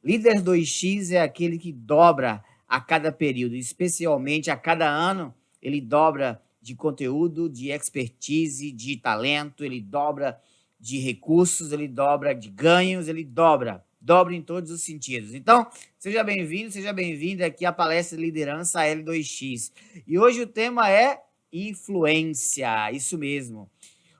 Líder 2x é aquele que dobra a cada período, especialmente a cada ano, ele dobra de conteúdo, de expertise, de talento, ele dobra de recursos, ele dobra de ganhos, ele dobra em todos os sentidos. Então, seja bem-vindo, seja bem-vinda aqui à palestra de liderança L2X. E hoje o tema é influência, isso mesmo.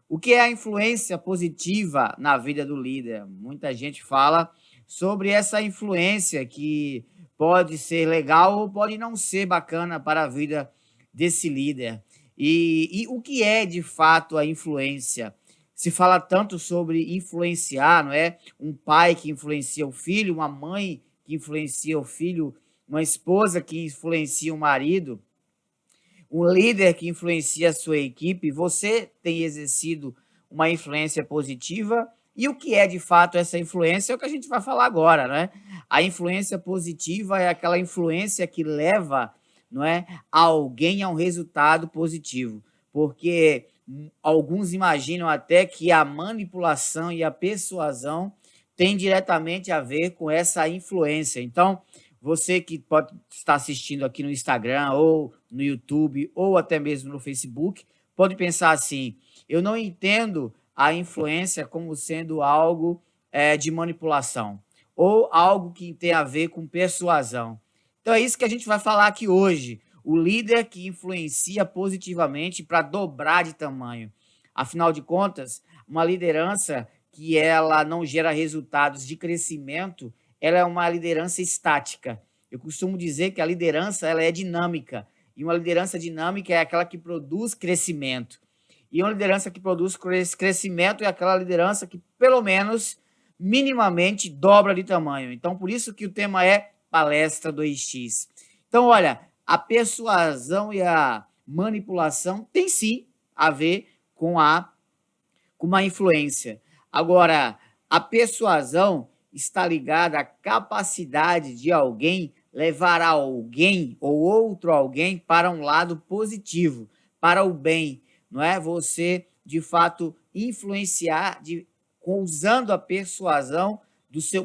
O que é a influência positiva na vida do líder? Muita gente fala sobre essa influência que pode ser legal ou pode não ser bacana para a vida desse líder. E o que é de fato a influência? Se fala tanto sobre influenciar, não é? Um pai que influencia o filho, uma mãe que influencia o filho, uma esposa que influencia o marido, um líder que influencia a sua equipe. Você tem exercido uma influência positiva? E o que é de fato essa influência? É o que a gente vai falar agora, né? A influência positiva é aquela influência que leva, não é, alguém a um resultado positivo, porque alguns imaginam até que a manipulação e a persuasão têm diretamente a ver com essa influência. Então, você que pode estar assistindo aqui no Instagram, ou no YouTube, ou até mesmo no Facebook, pode pensar assim: eu não entendo a influência como sendo algo de manipulação, ou algo que tem a ver com persuasão. Então é isso que a gente vai falar aqui hoje. O líder que influencia positivamente para dobrar de tamanho. Afinal de contas, uma liderança que ela não gera resultados de crescimento, ela é uma liderança estática. Eu costumo dizer que a liderança ela é dinâmica, e uma liderança dinâmica é aquela que produz crescimento. E uma liderança que produz crescimento é aquela liderança que, pelo menos, minimamente, dobra de tamanho. Então, por isso que o tema é Palestra 2x. Então, olha, a persuasão e a manipulação tem sim a ver com uma influência. Agora, a persuasão está ligada à capacidade de alguém levar alguém ou outro alguém para um lado positivo, para o bem, não é? Você, de fato, influenciar usando a persuasão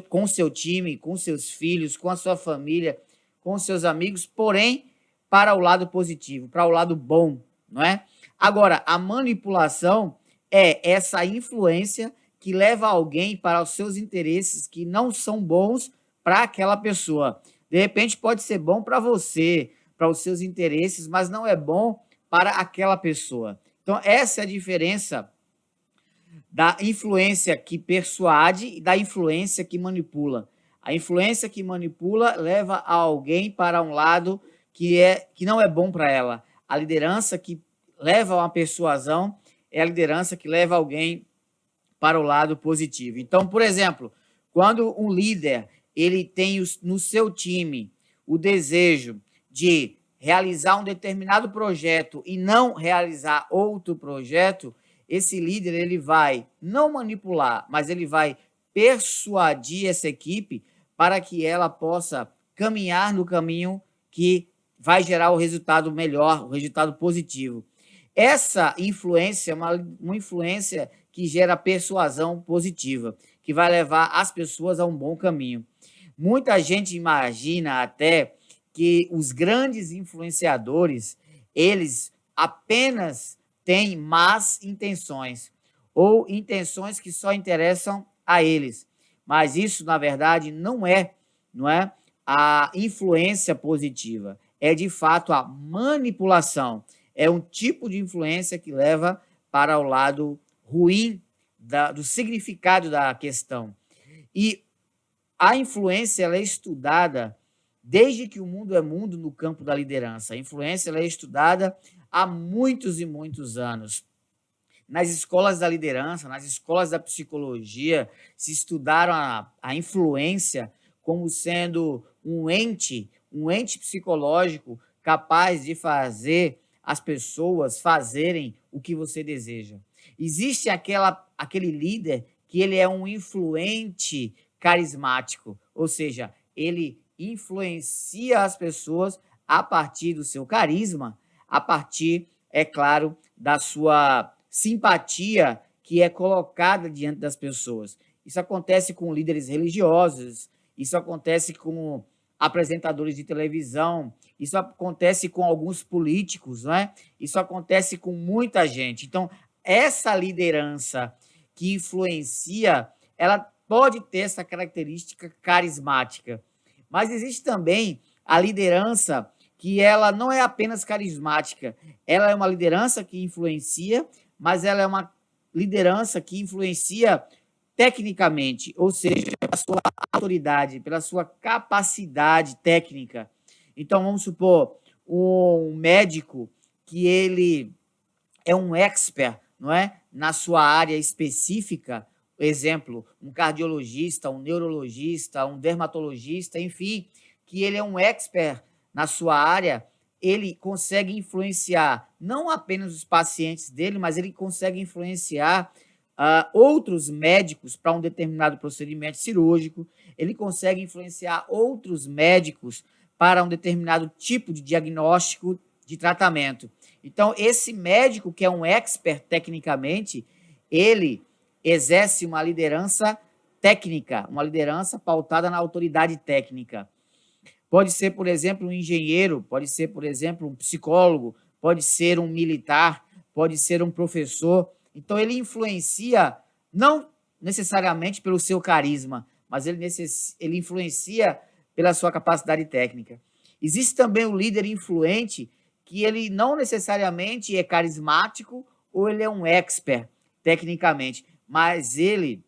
com o seu time, com seus filhos, com a sua família, com seus amigos, porém, para o lado positivo, para o lado bom, não é? Agora, a manipulação é essa influência que leva alguém para os seus interesses que não são bons para aquela pessoa. De repente pode ser bom para você, para os seus interesses, mas não é bom para aquela pessoa. Então essa é a diferença da influência que persuade e da influência que manipula. A influência que manipula leva alguém para um lado que não é bom para ela. A liderança que leva a uma persuasão é a liderança que leva alguém para o lado positivo. Então, por exemplo, quando um líder ele tem no seu time o desejo de realizar um determinado projeto e não realizar outro projeto, esse líder ele vai não manipular, mas ele vai persuadir essa equipe para que ela possa caminhar no caminho que vai gerar o resultado melhor, o resultado positivo. Essa influência é uma influência que gera persuasão positiva, que vai levar as pessoas a um bom caminho. Muita gente imagina até que os grandes influenciadores, eles apenas têm más intenções, ou intenções que só interessam a eles. Mas isso, na verdade, não é a influência positiva, é de fato a manipulação. É um tipo de influência que leva para o lado ruim do significado da questão. E a influência ela é estudada desde que o mundo é mundo no campo da liderança. A influência ela é estudada há muitos e muitos anos. Nas escolas da liderança, nas escolas da psicologia, se estudaram a influência como sendo um ente psicológico capaz de fazer as pessoas fazerem o que você deseja. Existe aquele líder que ele é um influente carismático, ou seja, ele influencia as pessoas a partir do seu carisma, a partir, é claro, da sua simpatia que é colocada diante das pessoas. Isso acontece com líderes religiosos, isso acontece com apresentadores de televisão, isso acontece com alguns políticos, não é? Isso acontece com muita gente. Então, essa liderança que influencia, ela pode ter essa característica carismática. Mas existe também a liderança que ela não é apenas carismática, ela é uma liderança que influencia, mas ela é uma liderança que influencia tecnicamente, ou seja, pela sua autoridade, pela sua capacidade técnica. Então, vamos supor, um médico que ele é um expert, não é? Na sua área específica, exemplo, um cardiologista, um neurologista, um dermatologista, enfim, que ele é um expert na sua área, ele consegue influenciar não apenas os pacientes dele, mas ele consegue influenciar outros médicos para um determinado procedimento cirúrgico, ele consegue influenciar outros médicos para um determinado tipo de diagnóstico de tratamento. Então, esse médico, que é um expert tecnicamente, ele exerce uma liderança técnica, uma liderança pautada na autoridade técnica. Pode ser, por exemplo, um engenheiro, pode ser, por exemplo, um psicólogo, pode ser um militar, pode ser um professor. Então, ele influencia, não necessariamente pelo seu carisma, mas ele influencia pela sua capacidade técnica. Existe também o líder influente, que ele não necessariamente é carismático ou ele é um expert tecnicamente, mas ele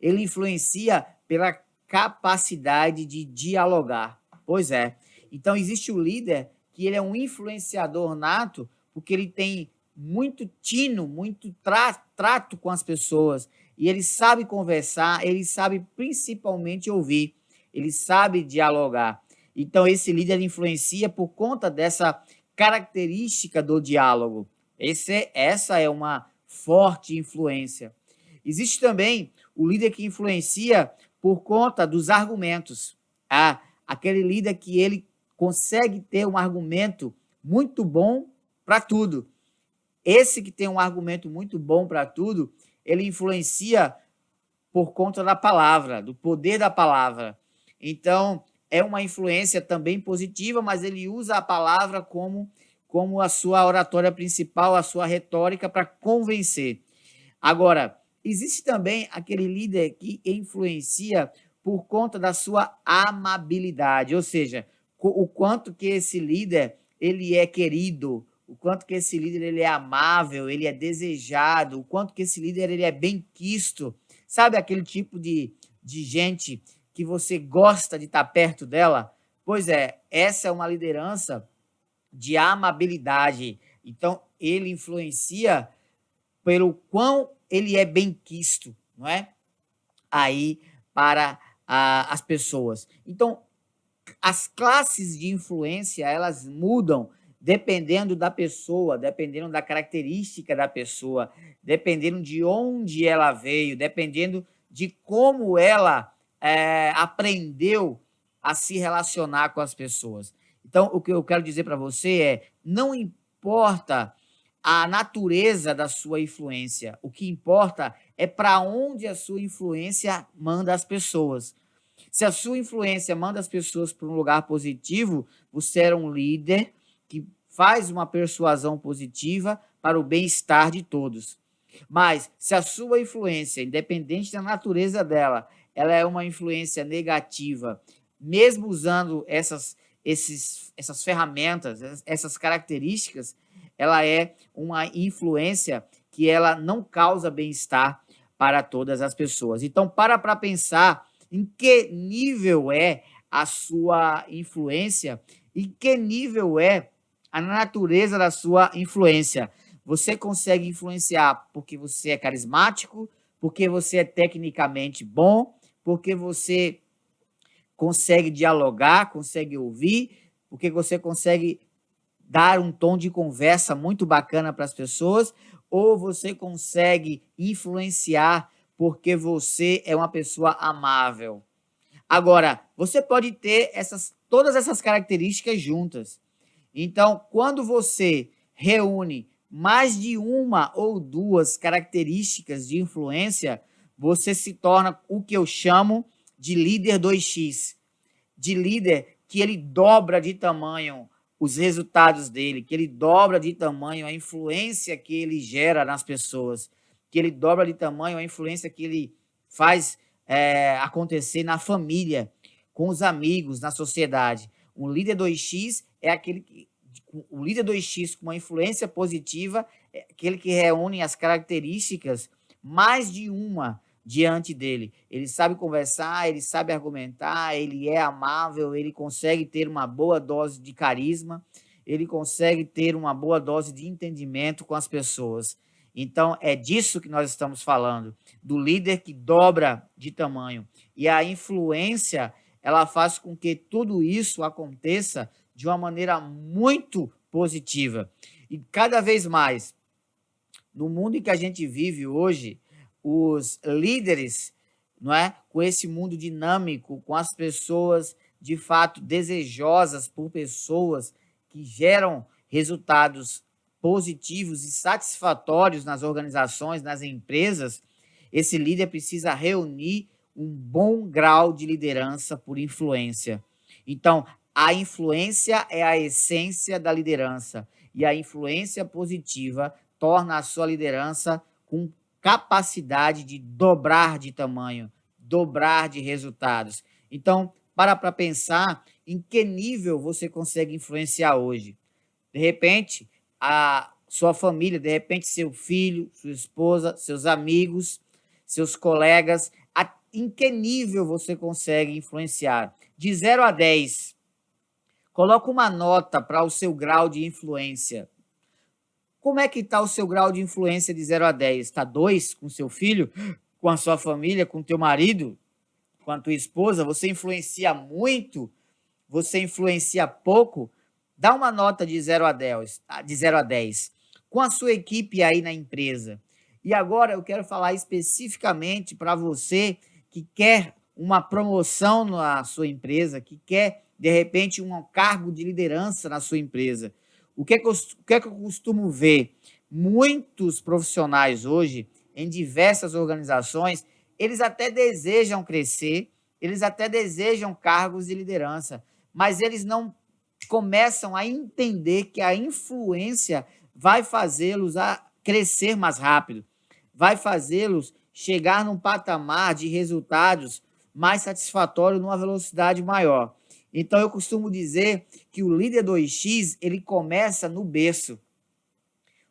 influencia pela capacidade de dialogar. Pois é. Então, existe o líder que ele é um influenciador nato, porque ele tem muito tino, muito trato com as pessoas, e ele sabe conversar, ele sabe principalmente ouvir, ele sabe dialogar. Então, esse líder influencia por conta dessa característica do diálogo. Essa é uma forte influência. Existe também o líder que influencia por conta dos argumentos. Aquele líder que ele consegue ter um argumento muito bom para tudo. Esse que tem um argumento muito bom para tudo, ele influencia por conta da palavra, do poder da palavra. Então, é uma influência também positiva, mas ele usa a palavra como a sua oratória principal, a sua retórica para convencer. Agora, existe também aquele líder que influencia por conta da sua amabilidade, ou seja, o quanto que esse líder ele é querido, o quanto que esse líder ele é amável, ele é desejado, o quanto que esse líder ele é bem-quisto. Sabe aquele tipo de gente que você gosta de estar perto dela? Pois é, essa é uma liderança de amabilidade. Então, ele influencia pelo quão ele é bem-quisto, não é? Aí, para as pessoas. Então, as classes de influência, elas mudam dependendo da pessoa, dependendo da característica da pessoa, dependendo de onde ela veio, dependendo de como ela aprendeu a se relacionar com as pessoas. Então, o que eu quero dizer para você é, não importa a natureza da sua influência, o que importa é para onde a sua influência manda as pessoas. Se a sua influência manda as pessoas para um lugar positivo, você é um líder que faz uma persuasão positiva para o bem-estar de todos. Mas se a sua influência, independente da natureza dela, ela é uma influência negativa, mesmo usando essas ferramentas, essas características, ela é uma influência que ela não causa bem-estar para todas as pessoas. Então, para pensar em que nível é a sua influência e que nível é a natureza da sua influência. Você consegue influenciar porque você é carismático, porque você é tecnicamente bom, porque você consegue dialogar, consegue ouvir, porque você consegue dar um tom de conversa muito bacana para as pessoas, ou você consegue influenciar porque você é uma pessoa amável. Agora, você pode ter todas essas características juntas. Então, quando você reúne mais de uma ou duas características de influência, você se torna o que eu chamo de líder 2x, de líder que ele dobra de tamanho os resultados dele, que ele dobra de tamanho a influência que ele gera nas pessoas, que ele dobra de tamanho a influência que ele faz acontecer na família, com os amigos, na sociedade. Um líder 2x é aquele que... O líder 2x com uma influência positiva é aquele que reúne as características, mais de uma, diante dele. Ele sabe conversar, ele sabe argumentar, ele é amável, ele consegue ter uma boa dose de carisma, ele consegue ter uma boa dose de entendimento com as pessoas. Então, é disso que nós estamos falando, do líder que dobra de tamanho. E a influência, ela faz com que tudo isso aconteça de uma maneira muito positiva. E cada vez mais, no mundo em que a gente vive hoje, os líderes, não é, com esse mundo dinâmico, com as pessoas de fato desejosas por pessoas que geram resultados positivos e satisfatórios nas organizações, nas empresas, esse líder precisa reunir um bom grau de liderança por influência. Então, a influência é a essência da liderança, e a influência positiva torna a sua liderança com capacidade de dobrar de tamanho, dobrar de resultados. Então, para pensar em que nível você consegue influenciar hoje. De repente, a sua família, de repente, seu filho, sua esposa, seus amigos, seus colegas, em que nível você consegue influenciar? De 0 a 10, coloca uma nota para o seu grau de influência. Como é que está o seu grau de influência de 0 a 10? Está 2 com seu filho, com a sua família, com teu marido, com a tua esposa? Você influencia muito? Você influencia pouco? Dá uma nota de 0 a 10, de 0 a 10. Com a sua equipe aí na empresa. E agora eu quero falar especificamente para você que quer uma promoção na sua empresa, que quer, de repente, um cargo de liderança na sua empresa. O que é que eu costumo ver? Muitos profissionais hoje, em diversas organizações, eles até desejam crescer, eles até desejam cargos de liderança, mas eles não começam a entender que a influência vai fazê-los a crescer mais rápido, vai fazê-los chegar num patamar de resultados mais satisfatório, numa velocidade maior. Então, eu costumo dizer que o líder 2x, ele começa no berço.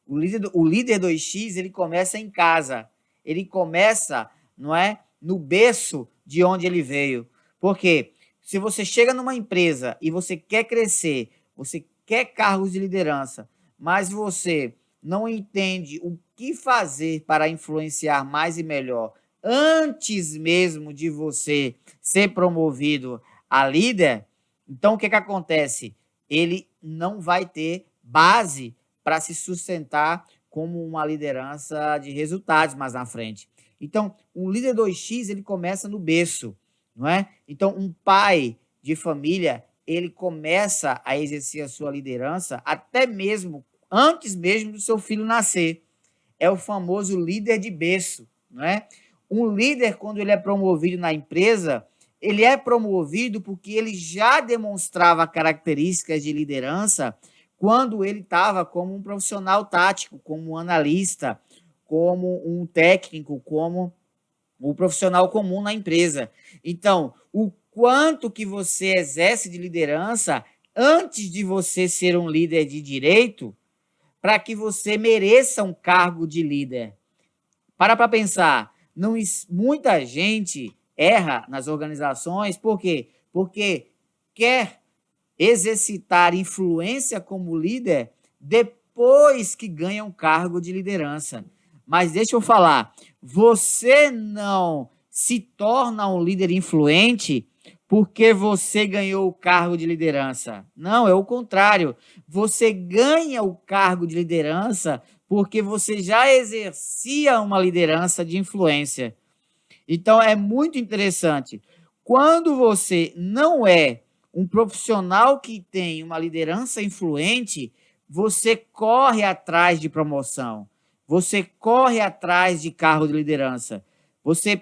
O líder 2x, ele começa em casa. Ele começa, não é, no berço de onde ele veio. Porque se você chega numa empresa e você quer crescer, você quer cargos de liderança, mas você não entende o que fazer para influenciar mais e melhor, antes mesmo de você ser promovido a líder, então o que acontece? Ele não vai ter base para se sustentar como uma liderança de resultados mais na frente. Então, um líder 2x, ele começa no berço, não é? Então, um pai de família, ele começa a exercer a sua liderança até mesmo antes mesmo do seu filho nascer. É o famoso líder de berço, não é? Um líder, quando ele é promovido na empresa, ele é promovido porque ele já demonstrava características de liderança quando ele estava como um profissional tático, como um analista, como um técnico, como um profissional comum na empresa. Então, o quanto que você exerce de liderança antes de você ser um líder de direito, para que você mereça um cargo de líder. Para pensar, não, muita gente erra nas organizações, por quê? Porque quer exercitar influência como líder depois que ganha um cargo de liderança. Mas deixa eu falar, você não se torna um líder influente porque você ganhou o cargo de liderança. Não, é o contrário. Você ganha o cargo de liderança porque você já exercia uma liderança de influência. Então, é muito interessante. Quando você não é um profissional que tem uma liderança influente, você corre atrás de promoção, você corre atrás de cargo de liderança, você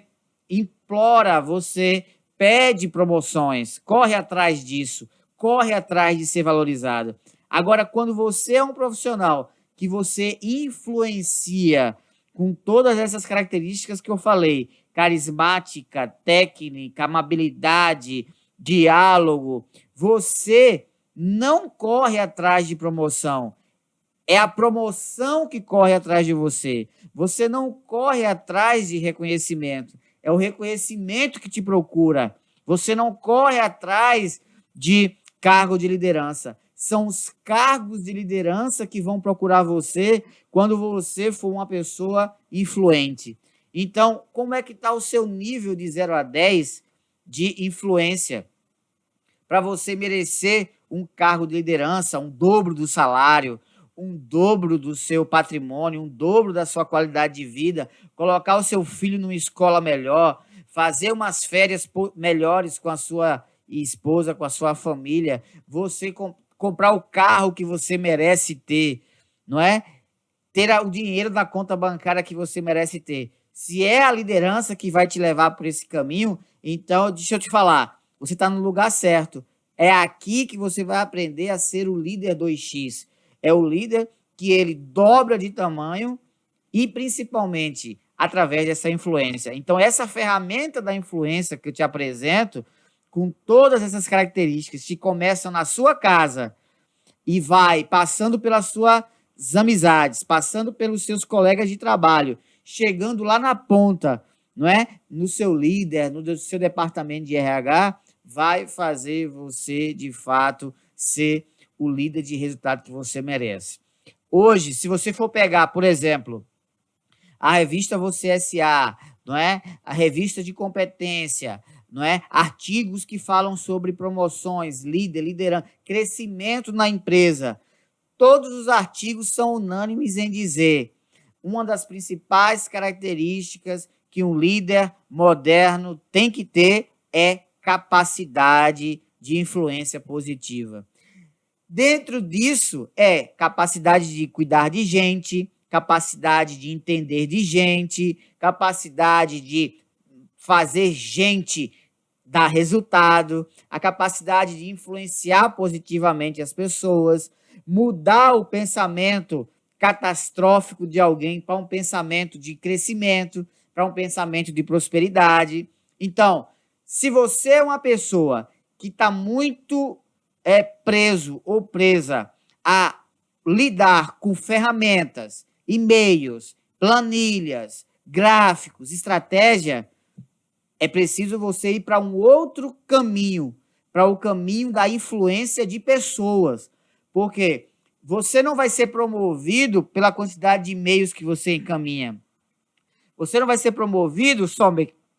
implora, você pede promoções, corre atrás disso, corre atrás de ser valorizado. Agora, quando você é um profissional que você influencia com todas essas características que eu falei, carismática, técnica, amabilidade, diálogo, você não corre atrás de promoção. É a promoção que corre atrás de você. Você não corre atrás de reconhecimento. É o reconhecimento que te procura. Você não corre atrás de cargo de liderança. São os cargos de liderança que vão procurar você quando você for uma pessoa influente. Então, como é que está o seu nível de 0 a 10 de influência para você merecer um cargo de liderança, um dobro do salário, um dobro do seu patrimônio, um dobro da sua qualidade de vida, colocar o seu filho numa escola melhor, fazer umas férias melhores com a sua esposa, com a sua família, você comprar o carro que você merece ter, não é? Ter o dinheiro na conta bancária que você merece ter. Se é a liderança que vai te levar por esse caminho, então, deixa eu te falar, você está no lugar certo. É aqui que você vai aprender a ser o líder 2x. É o líder que ele dobra de tamanho e, principalmente, através dessa influência. Então, essa ferramenta da influência que eu te apresento, com todas essas características que começam na sua casa e vai passando pelas suas amizades, passando pelos seus colegas de trabalho, chegando lá na ponta, não é? No seu líder, no seu departamento de RH, vai fazer você, de fato, ser o líder de resultado que você merece. Hoje, se você for pegar, por exemplo, a revista Você S.A., não é? A revista de competência, não é? Artigos que falam sobre promoções, liderança, crescimento na empresa. Todos os artigos são unânimes em dizer uma das principais características que um líder moderno tem que ter é capacidade de influência positiva. Dentro disso é capacidade de cuidar de gente, capacidade de entender de gente, capacidade de fazer gente dar resultado, a capacidade de influenciar positivamente as pessoas, mudar o pensamento catastrófico de alguém para um pensamento de crescimento, para um pensamento de prosperidade. Então, se você é uma pessoa que está muito preso ou presa a lidar com ferramentas, e-mails, planilhas, gráficos, estratégia, é preciso você ir para um outro caminho, para o caminho da influência de pessoas. Porque você não vai ser promovido pela quantidade de e-mails que você encaminha. Você não vai ser promovido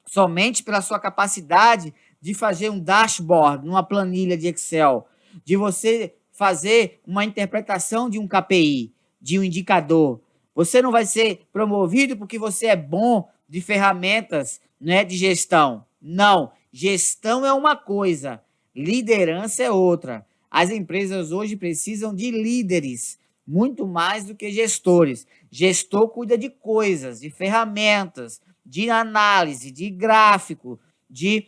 somente pela sua capacidade de fazer um dashboard numa planilha de Excel, de você fazer uma interpretação de um KPI, de um indicador. Você não vai ser promovido porque você é bom de ferramentas, né, de gestão. Não, gestão é uma coisa, liderança é outra. As empresas hoje precisam de líderes, muito mais do que gestores. Gestor cuida de coisas, de ferramentas, de análise, de gráfico, de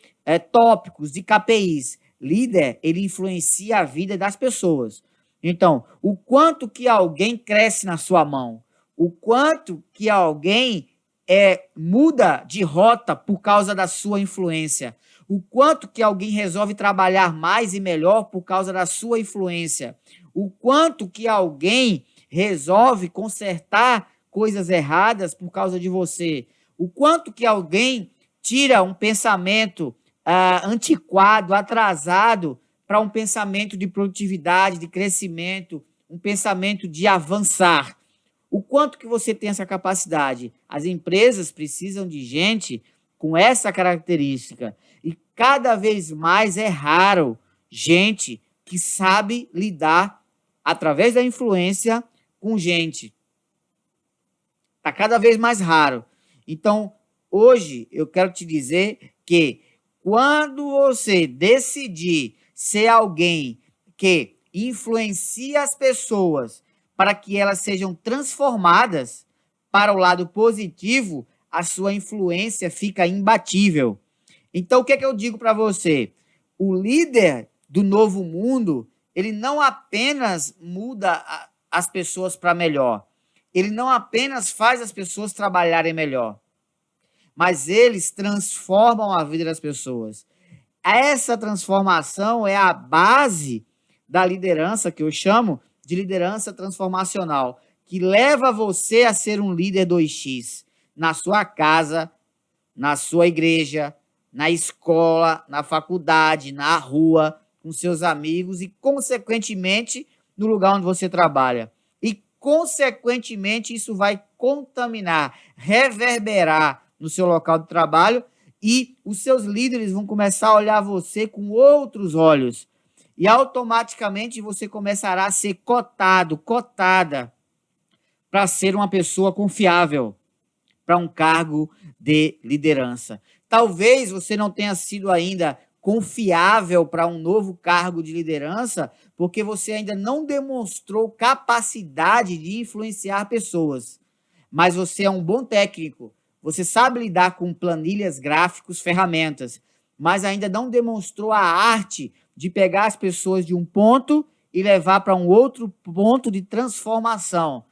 tópicos, de KPIs. Líder, ele influencia a vida das pessoas. Então, o quanto que alguém cresce na sua mão, o quanto que alguém muda de rota por causa da sua influência, o quanto que alguém resolve trabalhar mais e melhor por causa da sua influência, o quanto que alguém resolve consertar coisas erradas por causa de você, o quanto que alguém tira um pensamento antiquado, atrasado, para um pensamento de produtividade, de crescimento, um pensamento de avançar. O quanto que você tem essa capacidade? As empresas precisam de gente com essa característica. E cada vez mais é raro gente que sabe lidar, através da influência, com gente. Está cada vez mais raro. Então, hoje, eu quero te dizer que quando você decidir ser alguém que influencia as pessoas para que elas sejam transformadas para o lado positivo, a sua influência fica imbatível. Então, o que é que eu digo para você? O líder do novo mundo, ele não apenas muda as pessoas para melhor, ele não apenas faz as pessoas trabalharem melhor, mas eles transformam a vida das pessoas. Essa transformação é a base da liderança, que eu chamo de liderança transformacional, que leva você a ser um líder 2x na sua casa, na sua igreja, na escola, na faculdade, na rua, com seus amigos e, consequentemente, no lugar onde você trabalha. E, consequentemente, isso vai contaminar, reverberar no seu local de trabalho e os seus líderes vão começar a olhar você com outros olhos. E automaticamente você começará a ser cotado, cotada para ser uma pessoa confiável, para um cargo de liderança. Talvez você não tenha sido ainda confiável para um novo cargo de liderança, porque você ainda não demonstrou capacidade de influenciar pessoas. Mas você é um bom técnico, você sabe lidar com planilhas, gráficos, ferramentas, mas ainda não demonstrou a arte de pegar as pessoas de um ponto e levar para um outro ponto de transformação.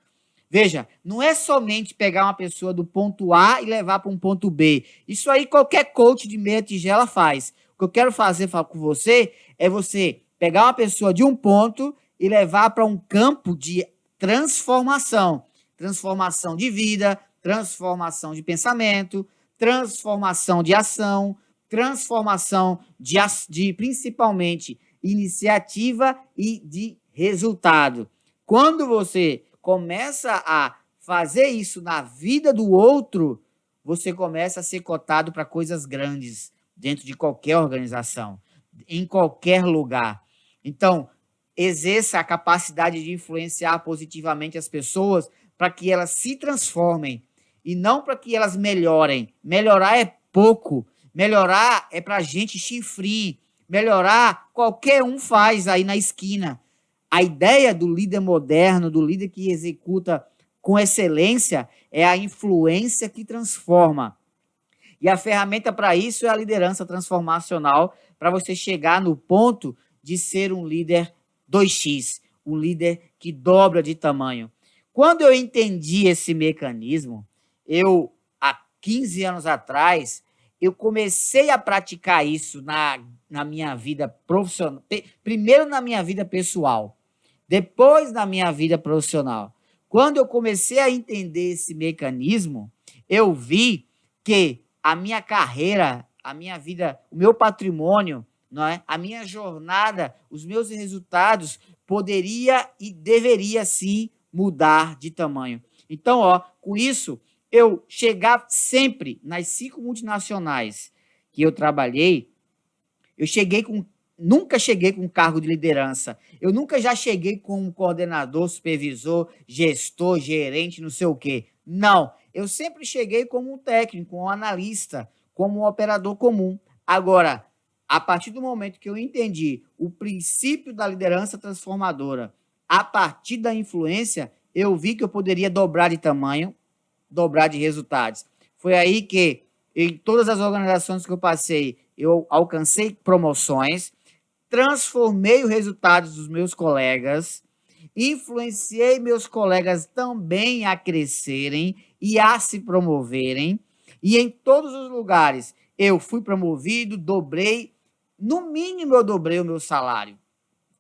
Veja, não é somente pegar uma pessoa do ponto A e levar para um ponto B. Isso aí qualquer coach de meia tigela faz. O que eu quero fazer com você é você pegar uma pessoa de um ponto e levar para um campo de transformação. Transformação de vida, transformação de pensamento, transformação de ação, transformação de principalmente iniciativa e de resultado. Quando você começa a fazer isso na vida do outro, você começa a ser cotado para coisas grandes dentro de qualquer organização, em qualquer lugar. Então, exerça a capacidade de influenciar positivamente as pessoas para que elas se transformem e não para que elas melhorem. Melhorar é pouco. Melhorar é para gente chifrinho. Melhorar qualquer um faz aí na esquina. A ideia do líder moderno, do líder que executa com excelência, é a influência que transforma. E a ferramenta para isso é a liderança transformacional, para você chegar no ponto de ser um líder 2x, um líder que dobra de tamanho. Quando eu entendi esse mecanismo, há 15 anos atrás, eu comecei a praticar isso na minha vida profissional. Primeiro na minha vida pessoal, depois na minha vida profissional. Quando eu comecei a entender esse mecanismo, eu vi que a minha carreira, a minha vida, o meu patrimônio, não é? A minha jornada, os meus resultados poderia e deveria sim mudar de tamanho. Então, com isso, eu chegava sempre nas 5 multinacionais que eu trabalhei, nunca cheguei com cargo de liderança. Eu nunca já cheguei como coordenador, supervisor, gestor, gerente, não sei o quê. Não, eu sempre cheguei como um técnico, um analista, como um operador comum. Agora, a partir do momento que eu entendi o princípio da liderança transformadora, a partir da influência, eu vi que eu poderia dobrar de tamanho, dobrar de resultados. Foi aí que, em todas as organizações que eu passei, eu alcancei promoções, transformei os resultados dos meus colegas, influenciei meus colegas também a crescerem e a se promoverem, e em todos os lugares eu fui promovido, dobrei, no mínimo eu dobrei o meu salário.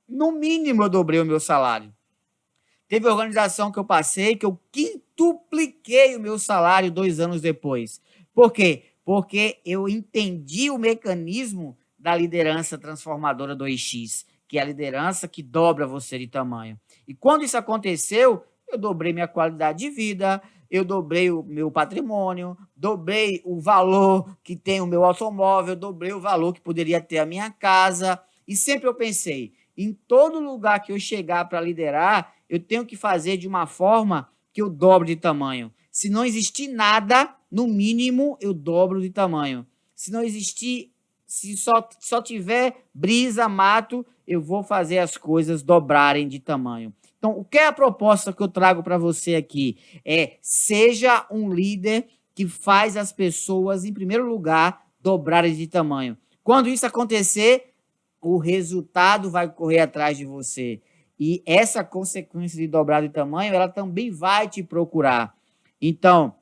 No mínimo eu dobrei o meu salário. Teve organização que eu passei que eu quintupliquei o meu salário 2 anos depois. Por quê? Porque eu entendi o mecanismo da liderança transformadora 2x, que é a liderança que dobra você de tamanho. E quando isso aconteceu, eu dobrei minha qualidade de vida, eu dobrei o meu patrimônio, dobrei o valor que tem o meu automóvel, dobrei o valor que poderia ter a minha casa. E sempre eu pensei, em todo lugar que eu chegar para liderar, eu tenho que fazer de uma forma que eu dobro de tamanho. Se não existir nada, no mínimo, eu dobro de tamanho. Se não existir, se só tiver brisa, mato, eu vou fazer as coisas dobrarem de tamanho. Então, o que é a proposta que eu trago para você aqui? Seja um líder que faz as pessoas, em primeiro lugar, dobrarem de tamanho. Quando isso acontecer, o resultado vai correr atrás de você. E essa consequência de dobrar de tamanho, ela também vai te procurar. Então,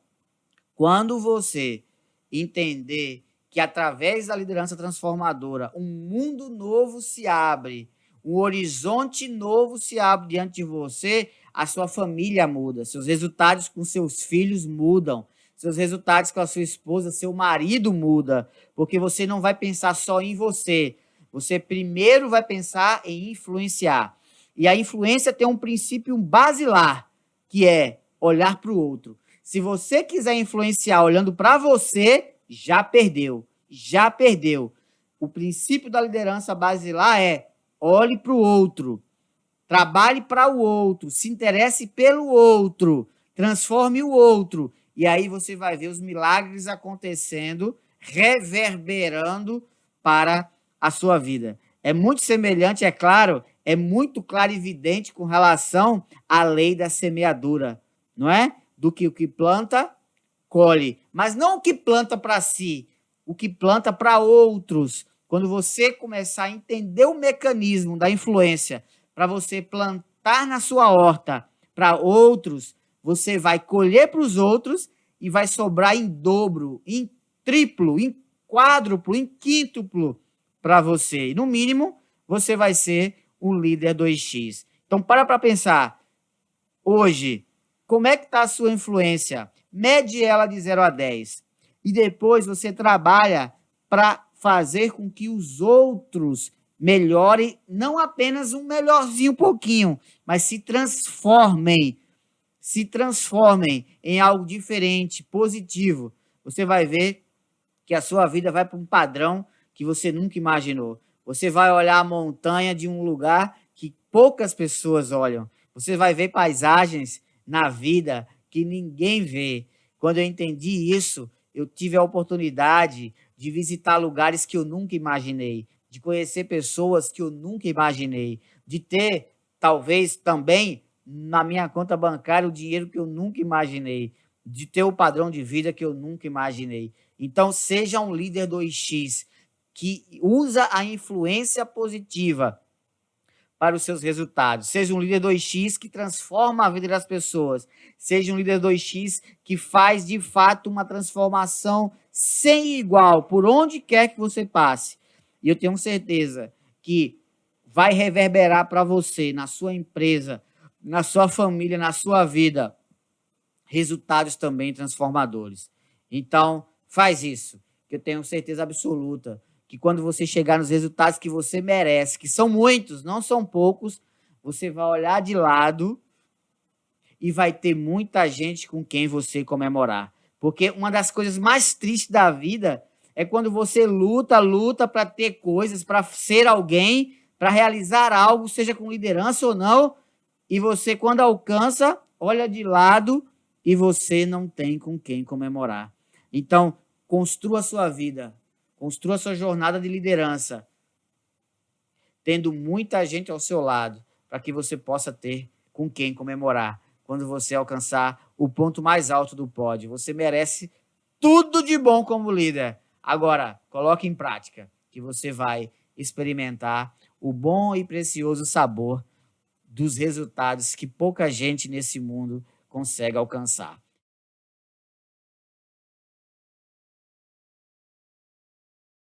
quando você entender que através da liderança transformadora, um mundo novo se abre, um horizonte novo se abre diante de você, a sua família muda, seus resultados com seus filhos mudam, seus resultados com a sua esposa, seu marido muda, porque você não vai pensar só em você, você primeiro vai pensar em influenciar. E a influência tem um princípio basilar, que é olhar para o outro. Se você quiser influenciar olhando para você, já perdeu. Já perdeu. O princípio da liderança basilar é olhe para o outro, trabalhe para o outro, se interesse pelo outro, transforme o outro. E aí você vai ver os milagres acontecendo, reverberando para a sua vida. É muito semelhante, é claro, é muito claro e evidente com relação à lei da semeadura, não é? Do que o que planta, colhe. Mas não o que planta para si, o que planta para outros. Quando você começar a entender o mecanismo da influência para você plantar na sua horta para outros, você vai colher para os outros e vai sobrar em dobro, em triplo, em quádruplo, em quíntuplo para você. E no mínimo, você vai ser um líder 2x. Então, para pensar. Hoje, como é que está a sua influência? Mede ela de 0 a 10. E depois você trabalha para fazer com que os outros melhorem, não apenas um melhorzinho um pouquinho, mas se transformem em algo diferente, positivo. Você vai ver que a sua vida vai para um padrão que você nunca imaginou. Você vai olhar a montanha de um lugar que poucas pessoas olham. Você vai ver paisagens na vida que ninguém vê. Quando eu entendi isso, eu tive a oportunidade de visitar lugares que eu nunca imaginei, de conhecer pessoas que eu nunca imaginei, de ter, talvez também, na minha conta bancária, o dinheiro que eu nunca imaginei, de ter o padrão de vida que eu nunca imaginei. Então, seja um líder 2x que usa a influência positiva para os seus resultados. Seja um líder 2x que transforma a vida das pessoas. Seja um líder 2x que faz, de fato, uma transformação sem igual, por onde quer que você passe. E eu tenho certeza que vai reverberar para você, na sua empresa, na sua família, na sua vida, resultados também transformadores. Então, faz isso, que eu tenho certeza absoluta que quando você chegar nos resultados que você merece, que são muitos, não são poucos, você vai olhar de lado e vai ter muita gente com quem você comemorar. Porque uma das coisas mais tristes da vida é quando você luta para ter coisas, para ser alguém, para realizar algo, seja com liderança ou não, e você, quando alcança, olha de lado e você não tem com quem comemorar. Então, construa a sua vida, construa a sua jornada de liderança, tendo muita gente ao seu lado, para que você possa ter com quem comemorar quando você alcançar o ponto mais alto do pódio. Você merece tudo de bom como líder. Agora, coloque em prática, que você vai experimentar o bom e precioso sabor dos resultados que pouca gente nesse mundo consegue alcançar.